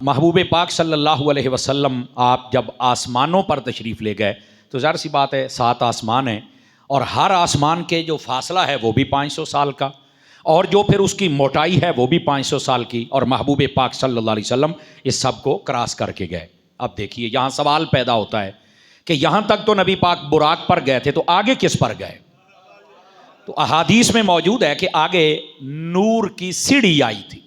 महबूब पाक सल्लल्लाहु अलैहि वसल्लम आप जब आसमानों पर तशरीफ़ ले गए तो ज़ाहिर सी बात है 7 आसमान हैं और हर आसमान के जो फासला है वो भी 500 साल का और जो फिर उसकी मोटाई है वो भी 500 साल की। और महबूब पाक सल्लल्लाहु अलैहि वसल्लम इस सब को क्रॉस करके गए। अब देखिए यहाँ सवाल पैदा होता है कि यहाँ तक तो नबी पाक बुराक पर गए थे, तो आगे किस पर गए? तो अहादीस में मौजूद है कि आगे नूर की सीढ़ी आई थी।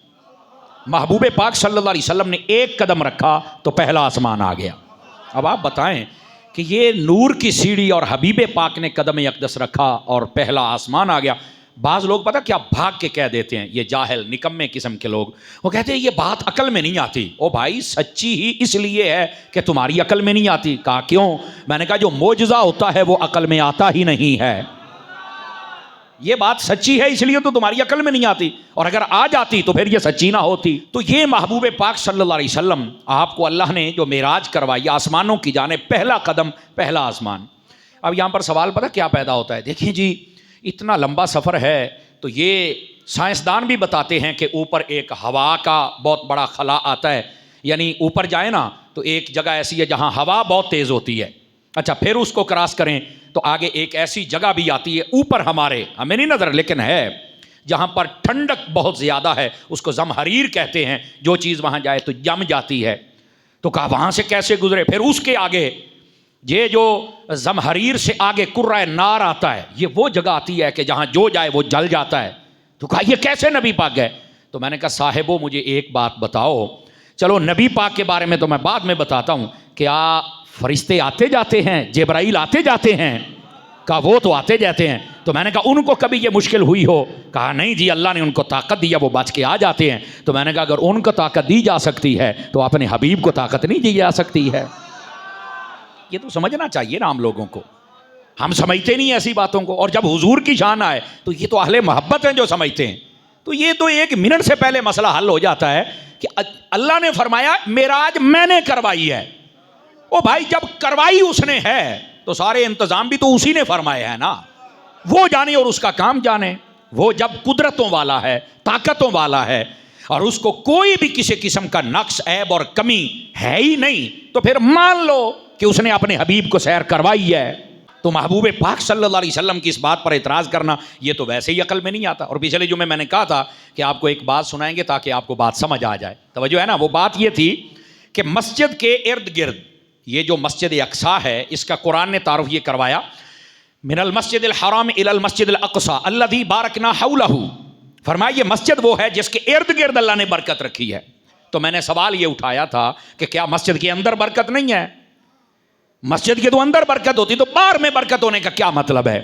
महबूब पाक सल्लल्लाहु अलैहि वसल्लम ने एक कदम रखा तो पहला आसमान आ गया। अब आप बताएं कि ये नूर की सीढ़ी और हबीब पाक ने कदम अक़दस रखा और पहला आसमान आ गया। बाज़ लोग पता क्या भाग के कह देते हैं, ये जाहिल निकम्मे किस्म के लोग, वो कहते हैं ये बात अकल में नहीं आती। ओ भाई सच्ची ही इसलिए है कि तुम्हारी अकल में नहीं आती। कहा क्यों? मैंने कहा जो मोजज़ा होता है वो अकल में आता ही नहीं है। ये बात सच्ची है इसलिए तो तुम्हारी अकल में नहीं आती, और अगर आ जाती तो फिर ये सच्ची ना होती। तो ये महबूब पाक सल्लल्लाहु अलैहि वसल्लम आपको अल्लाह ने जो मेराज करवाई आसमानों की जाने, पहला कदम पहला आसमान। अब यहाँ पर सवाल पता क्या पैदा होता है? देखिए जी, इतना लंबा सफ़र है तो ये साइंसदान भी बताते हैं कि ऊपर एक हवा का बहुत बड़ा खला आता है, यानी ऊपर जाए ना तो एक जगह ऐसी है जहाँ हवा बहुत तेज़ होती है। अच्छा, फिर उसको क्रॉस करें तो आगे एक ऐसी जगह भी आती है ऊपर हमारे, हमें नहीं नज़र लेकिन है, जहाँ पर ठंडक बहुत ज़्यादा है, उसको ज़महरीर कहते हैं। जो चीज़ वहाँ जाए तो जम जाती है। तो कहा वहाँ से कैसे गुजरे? फिर उसके आगे ये जो ज़महरीर से आगे कुर्रा नार आता है, ये वो जगह आती है कि जहाँ जो जाए वो जल जाता है। तो कहा ये कैसे नबी पाक गए? तो मैंने कहा साहिबो मुझे एक बात बताओ, चलो नबी पाक के बारे में तो मैं बाद में बताता हूँ, क्या फरिश्ते आते जाते हैं, जिब्राइल आते जाते हैं? कहा वो तो आते जाते हैं। तो मैंने कहा उनको कभी ये मुश्किल हुई हो? कहा नहीं जी, अल्लाह ने उनको ताकत दिया, वो बच के आ जाते हैं। तो मैंने कहा अगर उनको ताकत दी जा सकती है तो अपने हबीब को ताकत नहीं दी जा सकती है? ये तो समझना चाहिए ना हम लोगों को। हम समझते नहीं ऐसी बातों को, और जब हुजूर की शान आए तो ये तो अहले मोहब्बत हैं जो समझते हैं। तो ये तो 1 मिनट से पहले मसला हल हो जाता है कि अल्लाह ने फरमाया मेराज मैंने करवाई है। ओ भाई, जब करवाई उसने है तो सारे इंतजाम भी तो उसी ने फरमाए हैं ना। वो जाने और उसका काम जाने। वो जब कुदरतों वाला है, ताकतों वाला है, और उसको कोई भी किसी किस्म का नक्स ऐब और कमी है ही नहीं, तो फिर मान लो कि उसने अपने हबीब को सैर करवाई है। तो महबूब पाक सल्लल्लाहु अलैहि वसल्लम की इस बात पर इतराज़ करना ये तो वैसे ही अकल में नहीं आता। और पिछले जुमे मैंने कहा था कि आपको एक बात सुनाएंगे ताकि आपको बात समझ आ जाए। तवज्जो है ना? वो बात ये थी कि मस्जिद के इर्द गिर्द ये जो मस्जिद अक्सा है, इसका कुरान ने तारुफ ये करवाया, मिनल मस्जिदिल हराम इलल मस्जिदिल अक्सा अल्लज़ी बारकना हौलहू। फरमाया ये मस्जिद वो है जिसके इर्द गिर्द अल्लाह ने बरकत रखी है। तो मैंने सवाल ये उठाया था कि क्या मस्जिद के अंदर बरकत नहीं है? मस्जिद के तो अंदर बरकत होती, तो बाहर में बरकत होने का क्या मतलब है?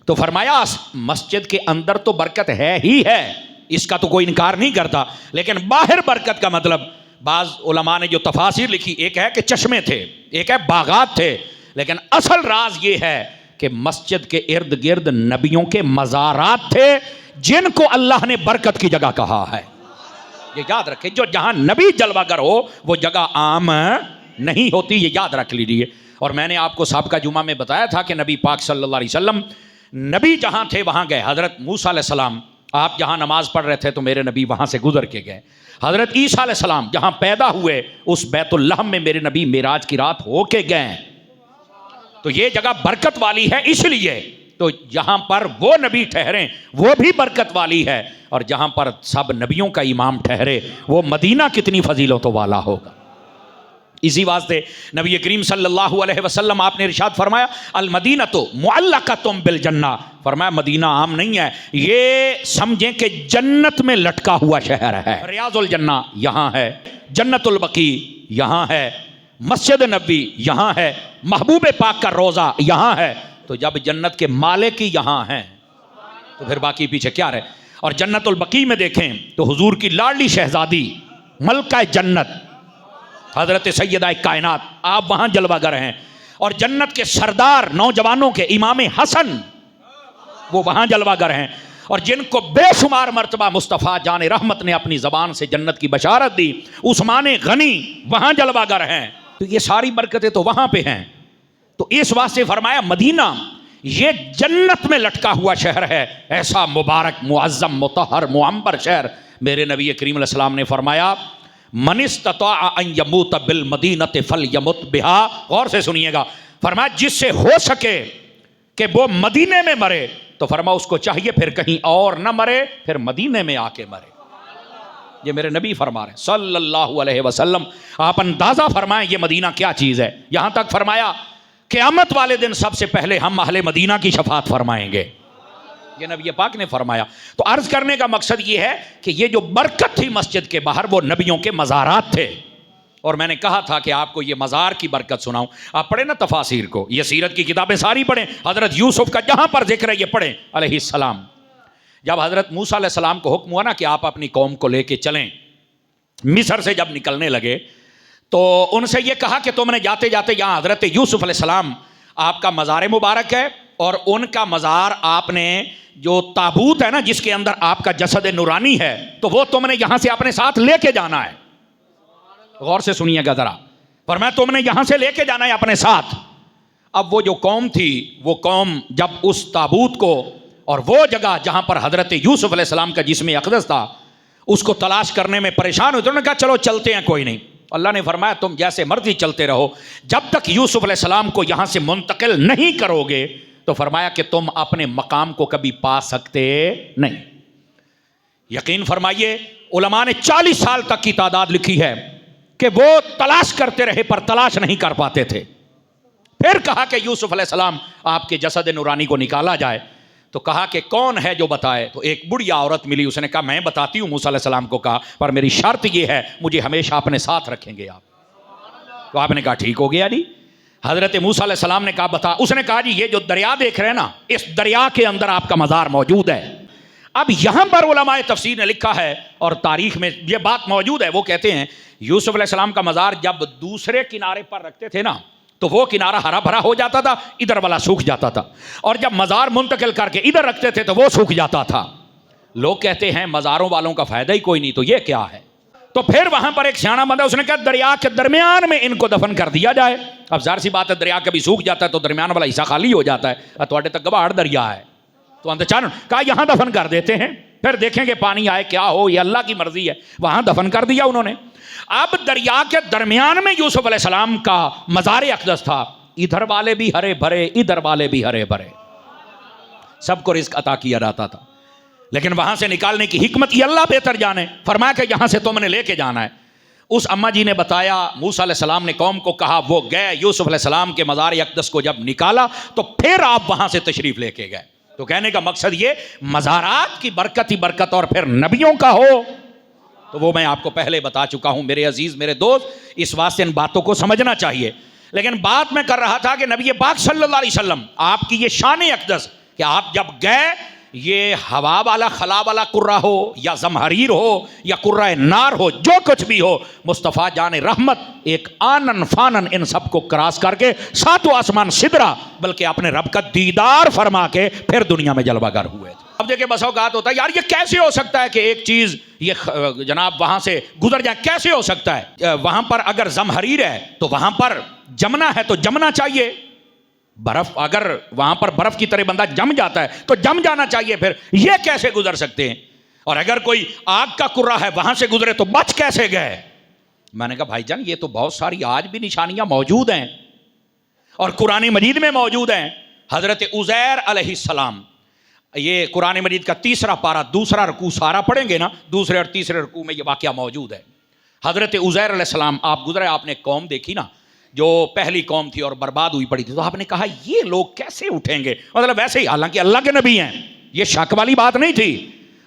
तो फरमाया मस्जिद के अंदर तो बरकत है ही है, इसका तो कोई इनकार नहीं करता, लेकिन बाहर बरकत का मतलब बाज़ उलमा ने जो तफासिर लिखी, एक है कि चश्मे थे, एक है बागात थे, लेकिन असल राज ये है कि मस्जिद के इर्द गिर्द नबियों के मज़ारात थे जिनको अल्लाह ने बरकत की जगह कहा है। ये याद रखें, जो जहां नबी जलवागर हो वो जगह आम नहीं होती, ये याद रख लीजिए। और मैंने आपको साबिक़ा जुमा में बताया था कि नबी पाक सल्लल्लाहु अलैहि वसल्लम नबी जहां थे वहां गए। हज़रत मूसा अलैहिस्सलाम आप जहां नमाज पढ़ रहे थे तो मेरे नबी वहां से गुजर के गए। हज़रत ईसा अलैहिस्सलाम जहां पैदा हुए उस बैतुल्लहम में मेरे नबी मेराज की रात होके गए। तो ये जगह बरकत वाली है, इसलिए तो जहां पर वो नबी ठहरे वो भी बरकत वाली है, और जहां पर सब नबियों का इमाम ठहरे वो मदीना कितनी फजीलतों वाला होगा। इसी वास्ते नबी करीम सल्लल्लाहु अलैहि वसल्लम आपने इरशाद फरमाया अल मदीना तो मुअल्लक़तुम बिल जन्ना। फरमाया मदीना आम नहीं है, ये समझें कि जन्नत में लटका हुआ शहर है। रियाजुल जन्ना यहाँ है, जन्नतुल बकी यहाँ है, मस्जिद नबी यहाँ है, महबूब पाक का रोज़ा यहाँ है। तो जब जन्नत के मालिक ही यहाँ हैं तो फिर बाकी पीछे क्या रहे? और जन्नतुल बकी में देखें तो हुजूर की लाडली शहजादी मलका जन्नत हज़रत सैयदा कायनात आप वहाँ जलवागर हैं, और जन्नत के सरदार नौजवानों के इमाम हसन वो वहाँ जलवागर हैं, और जिनको बेशुमार मर्तबा मुस्तफ़ा जान रहमत ने अपनी ज़बान से जन्नत की बशारत दी, उस्मान गनी वहाँ जलवागर हैं। तो ये सारी बरकतें तो वहाँ पे हैं। तो इस वास्ते फरमाया मदीना ये जन्नत में लटका हुआ शहर है, ऐसा मुबारक मुअज़्ज़म मुतहहर मुअम्बर शहर। मेरे नबी करीम अलैहिस्सलाम ने फरमाया मनिस्तता अन यमूत बिल मदीनत फल यमुत बिहा। गौर से सुनिएगा, फरमाया जिससे हो सके कि वो मदीने में मरे तो फरमा उसको चाहिए फिर कहीं और न मरे, फिर मदीने में आके मरे। ये मेरे नबी फरमा रहे सल्लल्लाहु अलैहि वसल्लम। आप अंदाजा फरमाएं ये मदीना क्या चीज है। यहां तक फरमाया क़यामत वाले दिन सबसे पहले हम अहले मदीना की शफात फरमाएंगे, ये नबी पाक ने फरमाया। तो अर्ज करने का मकसद ये है कि ये जो बरकत थी मस्जिद के बाहर वो नबियों के मज़ारात थे। और मैंने कहा था कि आपको ये मज़ार की बरकत सुनाऊं। आप पढ़े ना तफासिर को, ये सीरत की किताबें सारी पढ़ें। हज़रत यूसुफ का जहां पर जिक्र है ये पढ़ें अलैहिस्सलाम। जब हज़रत मूसा अलैहिस्सलाम को हुक्म हुआ ना कि आप अपनी कौम को लेके चलें, मिस्र से जब निकलने लगे तो उनसे ये कहा कि तुमने जाते जाते यहाँ हज़रत यूसुफ अलैहिस्सलाम आपका मज़ार मुबारक है और उनका मज़ार आपने जो ताबूत है ना जिसके अंदर आपका जसद नूरानी है तो वो तुमने यहाँ से अपने साथ लेके जाना है। गौर से सुनिएगा ज़रा, फरमाया तुमने यहाँ से लेके जाना है अपने साथ। अब वो जो कौम थी वो कौम जब उस ताबूत को और वो जगह जहाँ पर हज़रत यूसुफ अलैहिस्सलाम का जिस्म अक़दस था उसको तलाश करने में परेशान हुए, तो उन्होंने कहा चलो चलते हैं, कोई नहीं। अल्लाह ने फरमाया तुम जैसे मर्जी चलते रहो, जब तक यूसुफ अलैहिस्सलाम को यहाँ से मुंतकिल नहीं करोगे तो फरमाया कि तुम अपने मकाम को कभी पा सकते नहीं। यकीन फरमाइए उलमा ने 40 साल तक की तादाद लिखी है कि वो तलाश करते रहे पर तलाश नहीं कर पाते थे। फिर कहा कि यूसुफ अलैहिस्सलाम आपके जसद नूरानी को निकाला जाए, तो कहा कि कौन है जो बताए। तो एक बुढ़िया औरत मिली, उसने कहा मैं बताती हूँ। मूसा अलैहिस्सलाम को कहा पर मेरी शर्त ये है मुझे हमेशा अपने साथ रखेंगे आप। तो आपने कहा ठीक हो गया जी। हज़रत मूसा अलैहिस्सलाम ने कहा बता। उसने कहा जी ये जो दरिया देख रहे हैं ना इस दरिया के अंदर आपका मज़ार मौजूद है। अब यहाँ पर उलमाए तफसीर ने लिखा है और तारीख में ये बात मौजूद है, वो कहते हैं यूसुफ अलैहिस्सलाम का मज़ार जब दूसरे किनारे पर रखते थे ना तो वो किनारा हरा भरा हो जाता था, इधर वाला सूख जाता था, और जब मज़ार मुंतकिल करके इधर रखते थे तो वो सूख जाता था। लोग कहते हैं मज़ारों वालों का फ़ायदा ही कोई नहीं, तो ये क्या है। तो फिर वहां पर एक सियाना बंदा, उसने कहा दरिया के दरमियान में इनको दफन कर दिया जाए। अब ज़ाहिर सी बात है दरिया कभी सूख जाता है तो दरमियान वाला हिस्सा खाली हो जाता है, थोड़े तक गवाड़ दरिया है तो अंतचान कहा यहाँ दफन कर देते हैं, फिर देखेंगे पानी आए क्या हो, ये अल्लाह की मर्जी है। वहां दफन कर दिया उन्होंने। अब दरिया के दरमियान में यूसुफ अलैहिस्सलाम का मज़ार अक़दस था, इधर वाले भी हरे भरे इधर वाले भी हरे भरे, सबको रिज़्क़ अता किया जाता था। लेकिन वहां से निकालने की हिकमत ये अल्लाह बेहतर जाने। फरमाया कि यहां से तुमने लेके जाना है। उस अम्मा जी ने बताया, मूसा अलैहिस्सलाम ने कौम को कहा, वो गए यूसुफ अलैहिस्सलाम के मज़ार अक़दस को जब निकाला तो फिर आप वहां से तशरीफ लेके गए। तो कहने का मकसद ये मज़ारात की बरकत ही बरकत और फिर नबियों का हो तो वो मैं आपको पहले बता चुका हूं मेरे अजीज मेरे दोस्त, इस वास्ते इन बातों को समझना चाहिए। लेकिन बात मैं कर रहा था कि नबी पाक सल्लल्लाहु अलैहि वसल्लम आपकी ये शान अक़दस कि आप जब गए, ये हवा वाला खला वाला कुर्रा हो या जमहरीर हो या कुर्रा नार हो, जो कुछ भी हो, मुस्तफ़ा जान रहमत एक आनन फानन इन सबको क्रॉस करके सातों आसमान सिदरा, बल्कि अपने रब का दीदार फरमा के फिर दुनिया में जलवागर हुए थे। अब देखिए बस औकात होता है यार ये कैसे हो सकता है कि एक चीज़ ये जनाब वहाँ से गुजर जाए, कैसे हो सकता है। वहाँ पर अगर जमहरीर है तो वहाँ पर जमना है तो जमना चाहिए। बर्फ अगर वहां पर बर्फ की तरह बंदा जम जाता है तो जम जाना चाहिए, फिर ये कैसे गुजर सकते हैं। और अगर कोई आग का कुर्रा है वहां से गुजरे तो बच कैसे गए। मैंने कहा भाईजान ये तो बहुत सारी आज भी निशानियां मौजूद हैं और कुरान मजीद में मौजूद हैं। हजरत उज़ैर अलैहिस्सलाम, ये कुरान मजीद का 3रा पारा 2रा रुकू सारा पढ़ेंगे ना, 2रे और 3रे रुकू में ये वाकया मौजूद है। हजरत उज़ैर अलैहिस्सलाम आप गुजरे, आपने कौम देखी ना जो पहली कौम थी और बर्बाद हुई पड़ी थी, तो आपने कहा ये लोग कैसे उठेंगे, मतलब वैसे ही, हालांकि अल्लाह के नबी हैं, ये शक वाली बात नहीं थी।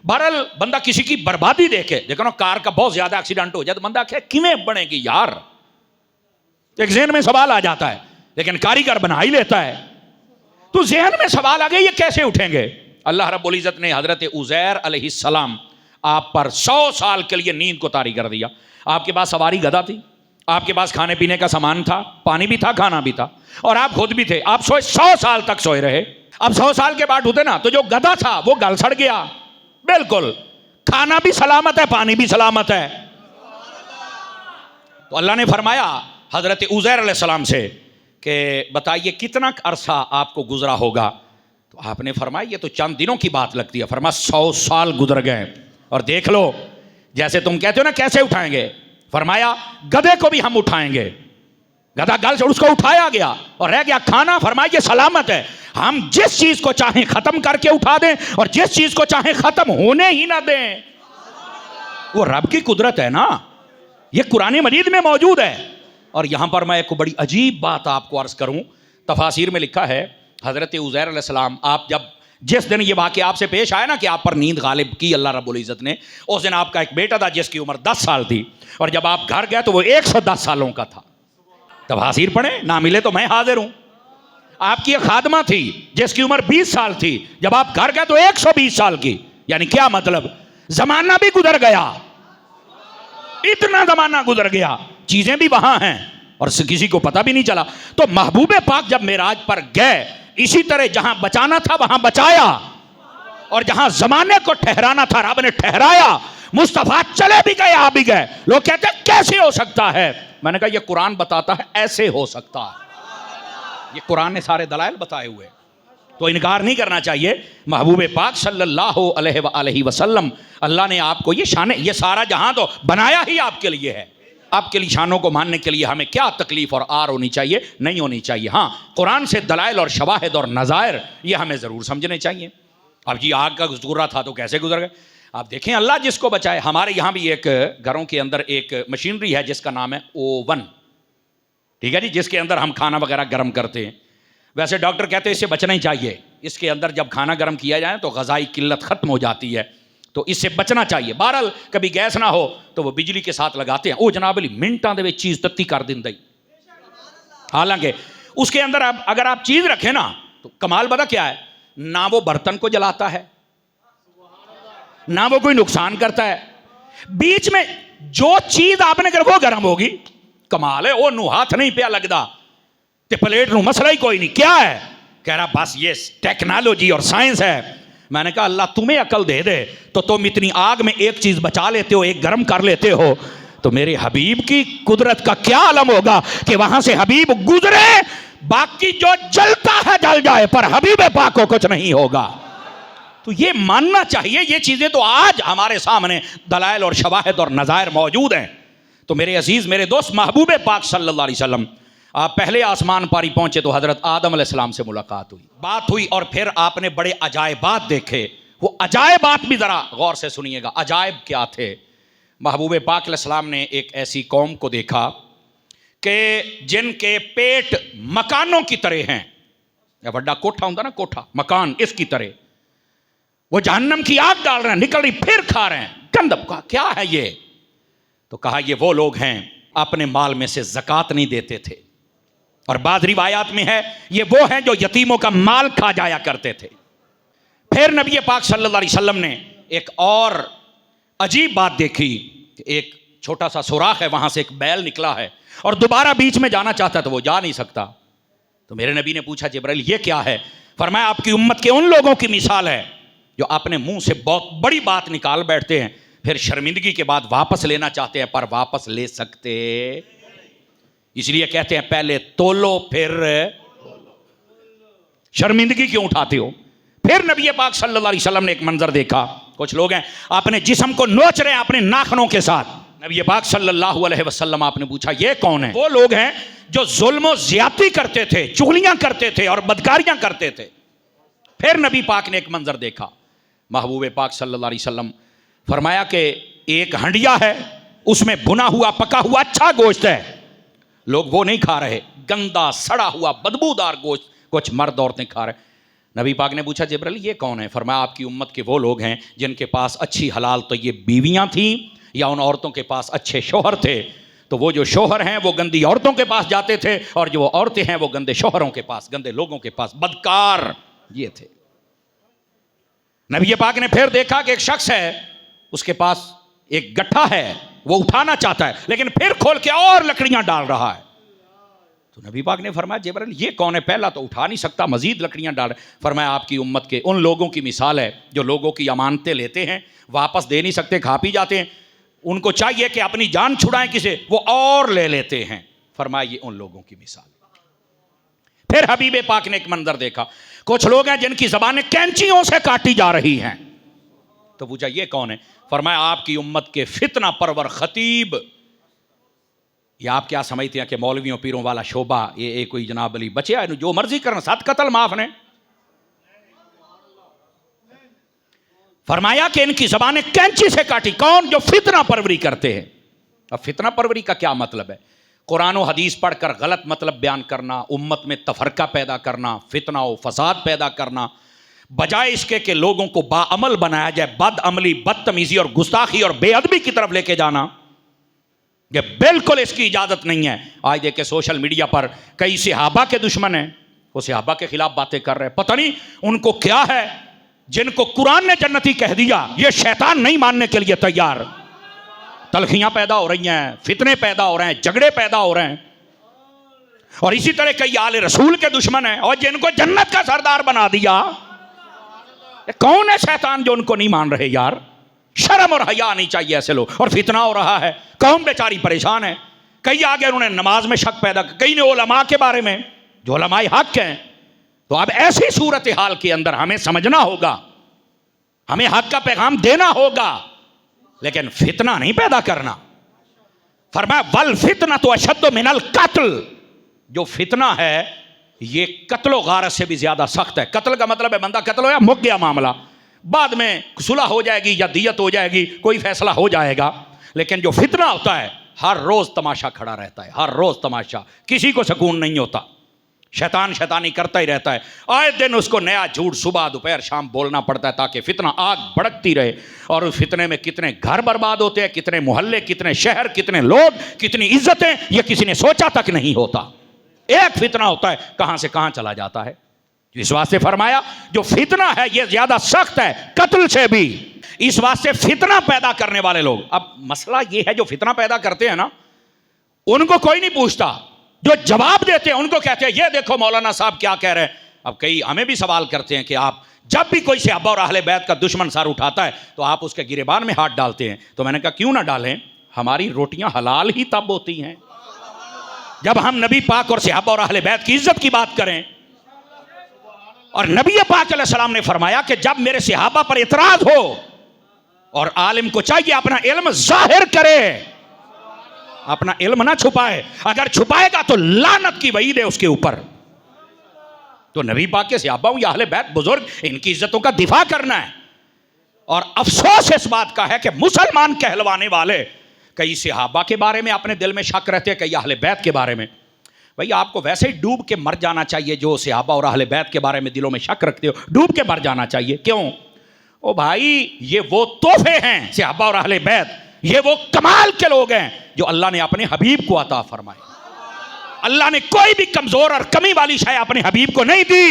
बहरहाल बंदा किसी की बर्बादी देखे, देखो ना कार का बहुत ज्यादा एक्सीडेंट हो जाए तो बंदा क्या किवें बनेगी यार, एक ज़हन में सवाल आ जाता है, लेकिन कारीगर बना ही लेता है। तो ज़हन में सवाल आ गया ये कैसे उठेंगे। अल्लाह रब्बुल इज़्ज़त ने हजरत उज़ैर अलैहिस्सलाम आप पर 100 साल के लिए नींद को तारी कर दिया। आपके पास सवारी गधा थी, आपके पास खाने पीने का सामान था, पानी भी था, खाना भी था, और आप खुद भी थे। आप सोए 100 साल तक सोए रहे। अब 100 साल के बाद उठे ना तो जो गधा था वो गल सड़ गया, बिल्कुल खाना भी सलामत है, पानी भी सलामत है। तो अल्लाह ने फरमाया हजरत उज़ैर अलैहिस्सलाम से कि बताइए कितना अरसा आपको गुजरा होगा। तो आपने फरमाया ये तो चंद दिनों की बात लगती है। फरमाया 100 साल गुजर गए और देख लो, जैसे तुम कहते हो ना कैसे उठाएंगे, फरमाया गधे को भी हम उठाएंगे। गधा गल से उसको उठाया गया और रह गया खाना। फरमाया ये सलामत है, हम जिस चीज को चाहें खत्म करके उठा दें और जिस चीज को चाहें खत्म होने ही ना दें। वो रब की कुदरत है ना, ये कुरान मजीद में मौजूद है। और यहां पर मैं एक बड़ी अजीब बात आपको अर्ज करूं, तफासिर में लिखा है हजरत उज़ैर अलैहिस्सलाम, आप जब जिस दिन ये वाक़या आपसे पेश आया ना कि आप पर नींद गालिब की अल्लाह रब्बुल इज़्ज़त ने, उस दिन आपका एक बेटा था जिसकी उम्र 10 साल थी और जब आप घर गए तो वो 110 सालों का था। तफासिर पढ़े, ना मिले तो मैं हाजिर हूं। आपकी एक खादमा थी जिसकी उम्र 20 साल थी, जब आप घर गए तो 120 साल की। यानी क्या मतलब, जमाना भी गुजर गया, इतना जमाना गुजर गया, चीजें भी वहां हैं और किसी को पता भी नहीं चला। तो महबूबे पाक जब मेराज पर गए, इसी तरह जहां बचाना था वहां बचाया और जहां जमाने को ठहराना था रब ने ठहराया। मुस्तफा चले भी गए आ भी गए। लोग कहते हैं कैसे हो सकता है, मैंने कहा ये कुरान बताता है ऐसे हो सकता है। ये कुरान ने सारे दलाइल बताए हुए, तो इनकार नहीं करना चाहिए। महबूबे पाक सल्लल्लाहु अलैहि वसल्लम, अल्लाह ने आपको ये शान, ये सारा जहां तो बनाया ही आपके लिए है। आपके लिए शानों को मानने के लिए हमें क्या तकलीफ और आर होनी चाहिए, नहीं होनी चाहिए। हाँ, कुरान से दलाइल और शवाहिद और नज़ायर ये हमें ज़रूर समझने चाहिए। अब जी आग का गुजरा था तो कैसे गुजर गए, आप देखें, अल्लाह जिसको बचाए। हमारे यहाँ भी एक घरों के अंदर एक मशीनरी है जिसका नाम है ओवन, ठीक है जी, जिसके अंदर हम खाना वगैरह गर्म करते हैं। वैसे डॉक्टर कहते हैं इससे बचना ही चाहिए, इसके अंदर जब खाना गर्म किया जाए तो ग़ज़ाई किल्लत ख़त्म हो जाती है, तो इससे बचना चाहिए। बहरहाल कभी गैस ना हो तो वो बिजली के साथ लगाते हैं, वो जनाब अली मिनटां दे चीज़ तत्ती कर दिंदा ही। हालांकि उसके अंदर अगर आप चीज़ रखें ना तो कमाल पता क्या है, ना वो बर्तन को जलाता है ना वो कोई नुकसान करता है, बीच में जो चीज़ आपने कर वो गर्म होगी। कमाल है, वो नू हाथ नहीं पिया लगता ते प्लेट नू मसला ही कोई नहीं। क्या है, कह रहा बस ये टेक्नोलॉजी और साइंस है। मैंने कहा अल्लाह तुम्हें अकल दे दे तो तुम इतनी आग में एक चीज बचा लेते हो, एक गर्म कर लेते हो, तो मेरे हबीब की कुदरत का क्या आलम होगा कि वहां से हबीब गुजरे, बाकी जो जलता है जल जाए पर हबीब पाक को कुछ नहीं होगा। तो ये मानना चाहिए, ये चीजें तो आज हमारे सामने दलाइल और शवाहिद और नज़ायर मौजूद हैं। तो मेरे अजीज, मेरे दोस्त, महबूब पाक सल्लल्लाहु अलैहि वसल्लम आप पहले आसमान पर ही पहुंचे तो हजरत आदम अलैहिस्सलाम से मुलाकात हुई, बात हुई और फिर आपने बड़े अजायबात देखे। वो अजायबात भी जरा गौर से सुनिएगा, अजायब क्या थे। महबूब पाक अलैहिस्सलाम ने एक ऐसी कौम को देखा कि जिनके पेट मकानों की तरह हैं, या बड़ा कोठा होता ना, कोठा मकान, इसकी तरह। वो जहन्नम की आग डाल रहे हैं, निकल रही फिर खा रहे हैं, गंदम का क्या है ये। तो कहा ये वो लोग हैं अपने माल में से ज़कात नहीं देते थे, और बाद रिवायात में है ये वो हैं जो यतीमों का माल खा जाया करते थे। फिर नबी पाक सल्लल्लाहु अलैहि वसल्लम ने एक और अजीब बात देखी, एक छोटा सा सुराख है, वहां से एक बैल निकला है और दोबारा बीच में जाना चाहता तो वो जा नहीं सकता। तो मेरे नबी ने पूछा जिब्राइल ये क्या है, फरमाया आपकी उम्मत के उन लोगों की मिसाल है जो अपने मुंह से बहुत बड़ी बात निकाल बैठते हैं, फिर शर्मिंदगी के बाद वापस लेना चाहते हैं पर वापस ले सकते, इसलिए कहते हैं पहले तोलो फिर शर्मिंदगी क्यों उठाते हो। फिर नबी पाक सल्लल्लाहु अलैहि वसल्लम ने एक मंजर देखा, कुछ लोग हैं अपने जिस्म को नोच रहे हैं अपने नाखनों के साथ। नबी पाक सल्लल्लाहु अलैहि वसल्लम आपने पूछा ये कौन है, वो लोग हैं जो जुल्म और ज्यादती करते थे, चुगलियां करते थे और बदकारियां करते थे। फिर नबी पाक ने एक मंजर देखा, महबूब पाक सल्लल्लाहु अलैहि वसल्लम फरमाया कि एक हंडिया है, उसमें भुना हुआ पका हुआ अच्छा गोश्त है, लोग वो नहीं खा रहे, गंदा सड़ा हुआ बदबूदार गोश्त कुछ मर्द औरतें खा रहे। नबी पाक ने पूछा जिब्राइल ये कौन है, फरमाया आपकी उम्मत के वो लोग हैं जिनके पास अच्छी हलाल तो ये बीवियां थीं या उन औरतों के पास अच्छे शोहर थे। तो वो जो शोहर हैं वो गंदी औरतों के पास जाते थे और जो वो औरतें हैं वो गंदे शोहरों के पास, गंदे लोगों के पास, बदकार ये थे। नबी पाक ने फिर देखा कि एक शख्स है, उसके पास एक गट्ठा है, वो उठाना चाहता है लेकिन फिर खोल के और लकड़ियां डाल रहा है। तो नबी पाक ने फरमाया जिब्राइल ये कौन है, पहला तो उठा नहीं सकता मजीद लकड़ियां डाल रहे। फरमाया आपकी उम्मत के उन लोगों की मिसाल है जो लोगों की अमानतें लेते हैं, वापस दे नहीं सकते, खा पी जाते हैं, उनको चाहिए कि अपनी जान छुड़ाएं किसे, वो और ले लेते हैं। फरमाया ये उन लोगों की मिसाल। फिर हबीब पाक ने एक मंजर देखा, कुछ लोग हैं जिनकी जबानें कैंचियों से काटी जा रही हैं। तो पूछा ये कौन है, फरमाया आपकी उम्मत के फितना परवर खतीब ये आप क्या समझते हैं कि मौलवियों पीरों वाला शोभा ये कोई जनाब अली बचे है जो मर्जी करना 7 कत्ल माफ ने। फरमाया कि इनकी जबानें कैंची से काटी। कौन? जो फितना परवरी करते हैं। अब फितना परवरी का क्या मतलब है? कुरान और हदीस पढ़कर गलत मतलब बयान करना, उम्मत में तफरका पैदा करना, फितना और फसाद पैदा करना, बजाय इसके कि लोगों को बाअमल बनाया जाए, बदअमली, बदतमीजी और गुस्ताखी और बेअदबी की तरफ लेके जाना, ये बिल्कुल इसकी इजाजत नहीं है। आज देखे सोशल मीडिया पर कई सहाबा के दुश्मन हैं, वो सहाबा के खिलाफ बातें कर रहे हैं। पता नहीं उनको क्या है, जिनको कुरान ने जन्नती कह दिया ये शैतान नहीं मानने के लिए तैयार। तलखियां पैदा हो रही हैं, फितने पैदा हो रहे हैं, झगड़े पैदा हो रहे हैं, और इसी तरह कई आले रसूल के दुश्मन हैं और जिनको जन्नत का सरदार बना दिया। कौन है शैतान जो उनको नहीं मान रहे? यार शर्म और हया नहीं चाहिए ऐसे लोग। और फितना हो रहा है, कौम बेचारी परेशान है। कई आगे उन्होंने नमाज में शक पैदा, कई ने उलमा के बारे में जो उलमाए हक हैं। तो अब ऐसी सूरत हाल के अंदर हमें समझना होगा, हमें हक का पैगाम देना होगा, लेकिन फितना नहीं पैदा करना। फरमाया वल फितना तो अशद्दु मिनल कत्ल, जो फितना है ये कत्लो गारत से भी ज्यादा सख्त है। कत्ल का मतलब है बंदा कत्ल हो या मुक गया मामला, बाद में सुलह हो जाएगी या दियत हो जाएगी, कोई फैसला हो जाएगा। लेकिन जो फितना होता है हर रोज तमाशा खड़ा रहता है, हर रोज तमाशा, किसी को सुकून नहीं होता। शैतान शैतानी करता ही रहता है, आए दिन उसको नया झूठ सुबह दोपहर शाम बोलना पड़ता है ताकि फितना आग भड़कती रहे। और उस फितने में कितने घर बर्बाद होते हैं, कितने मोहल्ले, कितने शहर, कितने लोग, कितनी इज्जतें, ये किसी ने सोचा तक नहीं होता। एक फितना होता है कहां से कहां चला जाता है। इस वास्ते फरमाया जो फितना है ये ज्यादा सख्त है कत्ल से भी। इस वास्ते फितना पैदा करने वाले लोग, अब मसला ये है जो फितना पैदा करते हैं ना, उनको कोई नहीं पूछता, जो जवाब देते हैं उनको कहते हैं ये देखो मौलाना साहब क्या कह रहे हैं। अब कई हमें भी सवाल करते हैं कि आप जब भी कोई सहाबा और अहले बैत का दुश्मन सर उठाता है तो आप उसके गिरेबान में हाथ डालते हैं। तो मैंने कहा क्यों ना डालें, हमारी रोटियां हलाल ही तब होती हैं जब हम नबी पाक और सहाबा और अहले बैत की इज्जत की बात करें। और नबी पाक अलैहि सलाम ने फरमाया कि जब मेरे सहाबा पर इतराज हो, और आलिम को चाहिए अपना इल्म जाहिर करे, अपना इल्म ना छुपाए, अगर छुपाएगा तो लानत की वईद है उसके ऊपर। तो नबी पाक के सहाबा या अहले बैत बुजुर्ग, इनकी इज्जतों का दिफा करना है। और अफसोस इस बात का है कि मुसलमान कहलवाने वाले कई सहाबा के बारे में अपने दिल में शक रहते हैं, कई अहले बैत के बारे में। भाई आपको वैसे ही डूब के मर जाना चाहिए, जो सहाबा और अहले बैत के बारे में दिलों में शक रखते हो, डूब के मर जाना चाहिए। क्यों? ओ भाई ये वो तोहफे हैं सहाबा और अहले बैत, ये वो कमाल के लोग हैं जो अल्लाह ने अपने हबीब को अता फरमाए। अल्लाह ने कोई भी कमजोर और कमी वाली शय अपने हबीब को नहीं दी।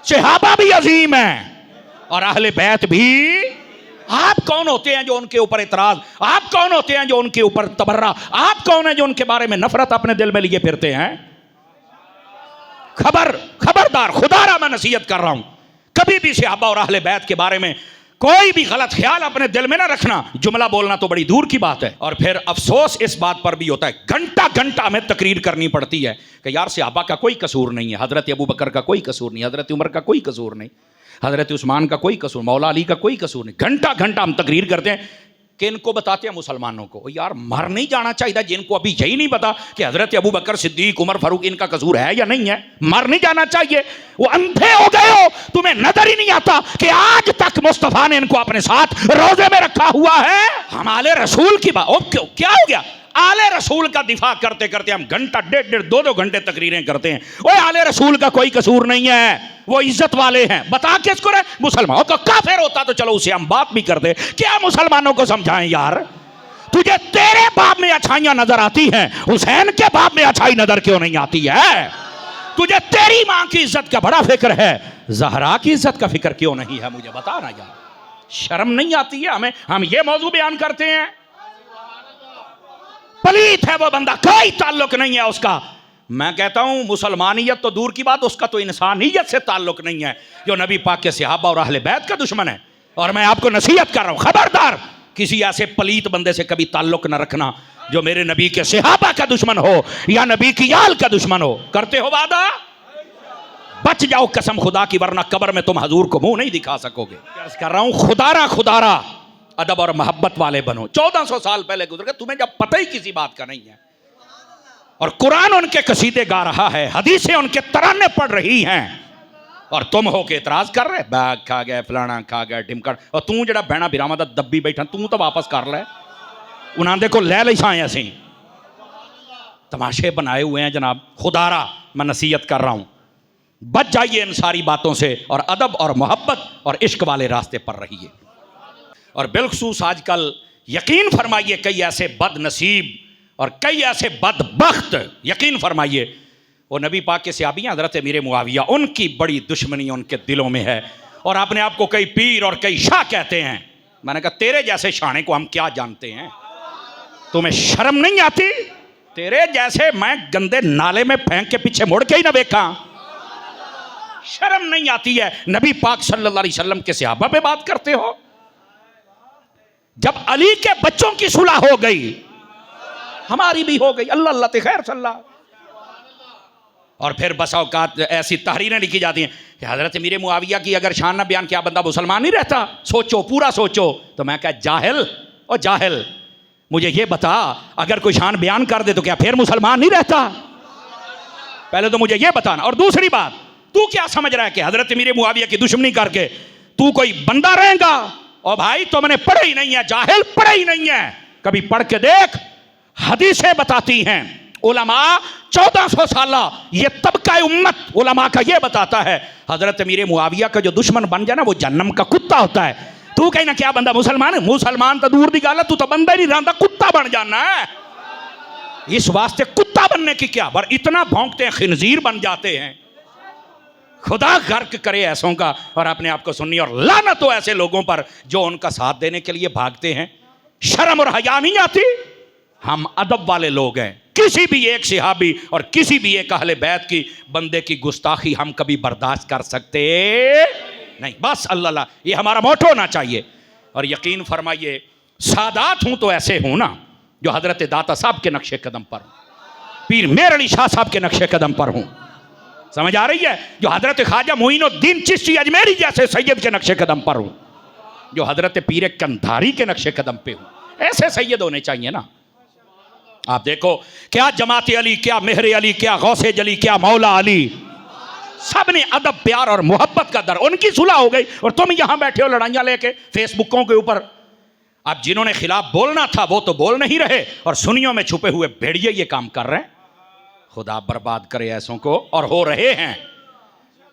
सहाबा भी अजीम है और अहले बैत भी। आप कौन होते हैं जो उनके ऊपर इतराज, आप कौन होते हैं जो उनके ऊपर तबर्रा, आप कौन है जो उनके बारे में नफरत अपने दिल में लिए फिरते हैं? खबरदार, खुदारा मैं नसीहत कर रहा हूं, कभी भी सहाबा और अहले बैत के बारे में कोई भी गलत ख्याल अपने दिल में ना रखना। जुमला बोलना तो बड़ी दूर की बात है। और फिर अफसोस इस बात पर भी होता है, घंटा घंटा हमें तकरीर करनी पड़ती है कि यार सहाबा का कोई कसूर नहीं है, हजरत अबू बकर का कोई कसूर नहीं, हजरत उमर का कोई कसूर नहीं, हजरत उस्मान का कोई कसूर, मौला अली का कोई कसूर नहीं। घंटा घंटा हम तकरीर करते हैं कि इनको बताते हैं मुसलमानों को। यार मर नहीं जाना चाहिए जिनको अभी यही नहीं पता कि हजरत अबू बकर, सिद्दीक, उमर, फारूक इनका कसूर है या नहीं है। मर नहीं जाना चाहिए, वो अंधे हो गए हो, तुम्हें नजर ही नहीं आता कि आज तक मुस्तफा ने इनको अपने साथ रोजे में रखा हुआ है। हम आले रसूल की बात, क्या हो गया? आले रसूल का दिफा करते करते हम घंटा, डेढ़, 2 घंटे तकरीरें करते हैं। ओए आले रसूल का कोई कसूर नहीं है, वो इज्जत वाले हैं। बता किसको रहे? मुसलमान का काफिर होता तो चलो उसे हम बात भी करते, क्या मुसलमानों को समझाएं? यार तुझे तेरे बाप में अच्छाइयां नजर आती हैं, हुसैन के बाप में अच्छाई नजर क्यों नहीं आती है? तुझे तेरी मां की इज्जत का बड़ा फिक्र है, जहरा की इज्जत का फिक्र क्यों नहीं है? मुझे बता ना यार, शर्म नहीं आती है हमें? हम ये मौजू बयान करते हैं। पलीत है वो बंदा, कोई ताल्लुक नहीं है उसका। मैं कहता हूं मुसलमानियत तो दूर की बात, उसका तो इंसानियत से ताल्लुक नहीं है, जो नबी पाक के सहाबा और अहले बैत का दुश्मन है। और मैं आपको नसीहत कर रहा हूं, खबरदार किसी ऐसे पलीत बंदे से कभी ताल्लुक न रखना जो मेरे नबी के सहाबा का दुश्मन हो या नबी की याल का दुश्मन हो। करते हो वादा? बच जाओ कसम खुदा की, वरना कब्र में तुम हजूर को मुंह नहीं दिखा सकोगे। कर रहा हूं, खुदारा अदब और मोहब्बत वाले बनो। 1400 साल पहले गुजर गए, तुम्हें जब पता ही किसी बात का नहीं है, और कुरान उनके कसीदे गा रहा है, हदीसें उनके तराने पढ़ रही हैं, और तुम हो के इतराज कर रहे, बैग खा गए, फलाना खा गया, ढिमकड़, और तू जड़ा बहना बिरामा दा दब्बी बैठा, तू तो वापस कर ले, उन्होंने को ले ली साए असी तमाशे बनाए हुए हैं जनाब। खुदारा मैं नसीहत कर रहा हूं, बच जाइए इन सारी बातों से और अदब और मोहब्बत और इश्क वाले रास्ते पर रहिए। और बिलखसूस आजकल यकीन फरमाइए कई ऐसे बदनसीब और कई ऐसे बदबख्त, यकीन फरमाइए, वो नबी पाक के सहाबी हैं हज़रत अमीर मुआविया, उनकी बड़ी दुश्मनी उनके दिलों में है, और अपने आप को कई पीर और कई शाह कहते हैं। मैंने कहा तेरे जैसे शाने को हम क्या जानते हैं, तुम्हें शर्म नहीं आती? तेरे जैसे मैं गंदे नाले में फेंक के पीछे मुड़ के ही ना देखा, शर्म नहीं आती है? नबी पाक सल्लल्लाहु अलैहि वसल्लम के सहाबा पे बात करते हो। जब अली के बच्चों की सुलह हो गई, हमारी भी हो गई, अल्लाह अल्लाह ते खैर सल्ला, और फिर बस औकात ऐसी तहरीरें लिखी जाती हैं कि हज़रत अमीर मुआविया की अगर शान न बयान किया बंदा मुसलमान नहीं रहता। सोचो, पूरा सोचो। तो मैं क्या जाहिल, और जाहिल मुझे ये बता, अगर कोई शान बयान कर दे तो क्या फिर मुसलमान नहीं रहता? पहले तो मुझे ये बताना। और दूसरी बात, तू क्या समझ रहा है कि हज़रत अमीर मुआविया की दुश्मनी करके तू कोई बंदा रहेगा? और भाई तुमने पढ़ा ही नहीं है, जाहिल, पढ़ा ही नहीं है। कभी पढ़ के देख, हदीसें बताती हैं, उलमा 1400 साल ये तबका उम्मत उलमा का ये बताता है, हजरत अमीर मुआविया का जो दुश्मन बन जाए ना वो जन्नम का कुत्ता होता है। तू कहीं ना क्या बंदा मुसलमान है? मुसलमान तो दूर दी गल है, तू तो बंदा ही नहीं रहता, कुत्ता बन जाना है। इस वास्ते कुत्ता बनने की क्या, पर इतना भौंकते हैं खिंजीर बन जाते हैं। खुदा गर्क करे ऐसों का और अपने आप को सुन्नी, और लानत हो ऐसे लोगों पर जो उनका साथ देने के लिए भागते हैं। शर्म और हया नहीं आती? हम अदब वाले लोग हैं। किसी भी एक सहाबी और किसी भी एक अहले बैत की बंदे की गुस्ताखी हम कभी बर्दाश्त कर सकते नहीं। बस अल्लाह, ये हमारा मोटो होना चाहिए। और यकीन फरमाइए, सादात हूं तो ऐसे हूं ना जो हजरत दाता साहब के नक्शे कदम पर हूं, पीर मेर अली शाह साहब के नक्शे कदम पर हूं, समझ आ रही है? जो हजरत ख्वाजा मोइनुद्दीन चिश्ती अजमेरी जैसे सैयद के नक्शे कदम पर हूं, जो हजरत पीर कंधारी के नक्शे कदम पे हूं। ऐसे सैयद होने चाहिए ना। आप देखो, क्या जमात अली, क्या मेहर अली, क्या गौसे जली, क्या मौला अली, सब ने अदब, प्यार और मोहब्बत का दर, उनकी सुलह हो गई और तुम यहां बैठे हो लड़ाइयां लेके फेसबुकों के ऊपर। अब जिन्होंने खिलाफ बोलना था वो तो बोल नहीं रहे, और सुनियों में छुपे हुए भेड़िए ये काम कर रहे हैं। खुदा बर्बाद करे ऐसों को, और हो रहे हैं।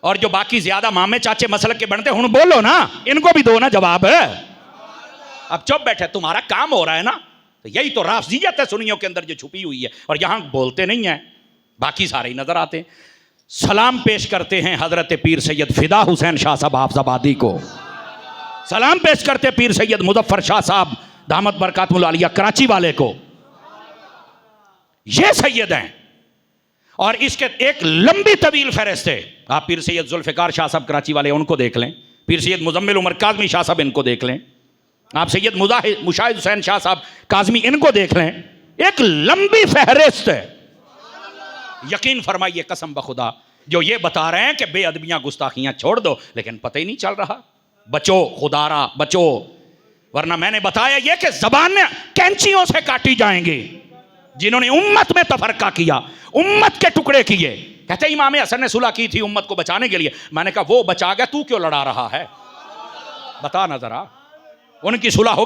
और जो बाकी ज्यादा मामे चाचे मसलक के बनते, हुन बोलो ना, इनको भी दो ना जवाब। अब चुप बैठे, तुम्हारा काम हो रहा है ना। तो यही तो राफजियत है सुन्नियों के अंदर जो छुपी हुई है, और यहां बोलते नहीं है, बाकी सारे ही नजर आते हैं। सलाम पेश करते हैं हजरत पीर सैयद फिदा हुसैन शाह साहब हाफिज़ाबादी को, सलाम पेश करते पीर सैयद मुजफ्फर शाह साहब दामत बरकातुल आलिया कराची वाले को। ये सैयद हैं, और इसके एक लंबी तवील फहरिस्त है। आप पीर सैयद जुल्फ़िकार शाह साहब कराची वाले, उनको देख लें। पीर सैयद मुजम्मिल उमर काज़मी शाह साहब, इनको देख लें। आप सैयद मुशाहिद हुसैन शाह साहब काज़मी, इनको देख लें। एक लंबी फहरिस्त है। यकीन फरमाइए, कसम बखुदा, जो ये बता रहे हैं कि बेअदबियां गुस्ताखियां छोड़ दो, लेकिन पता ही नहीं चल रहा। बचो खुदारा, बचो, वरना मैंने बताया ये कि ज़बानें कैंचियों से काटी जाएंगी। जिन्होंने उम्मत में तफरका किया, उम्मत के टुकड़े किए, कहते इमाम हसन ने सुलह की थी उम्मत को बचाने के लिए। मैंने कहा वो बचा गया, तू क्यों लड़ा रहा है? बता ना जरा, उनकी सुलह हो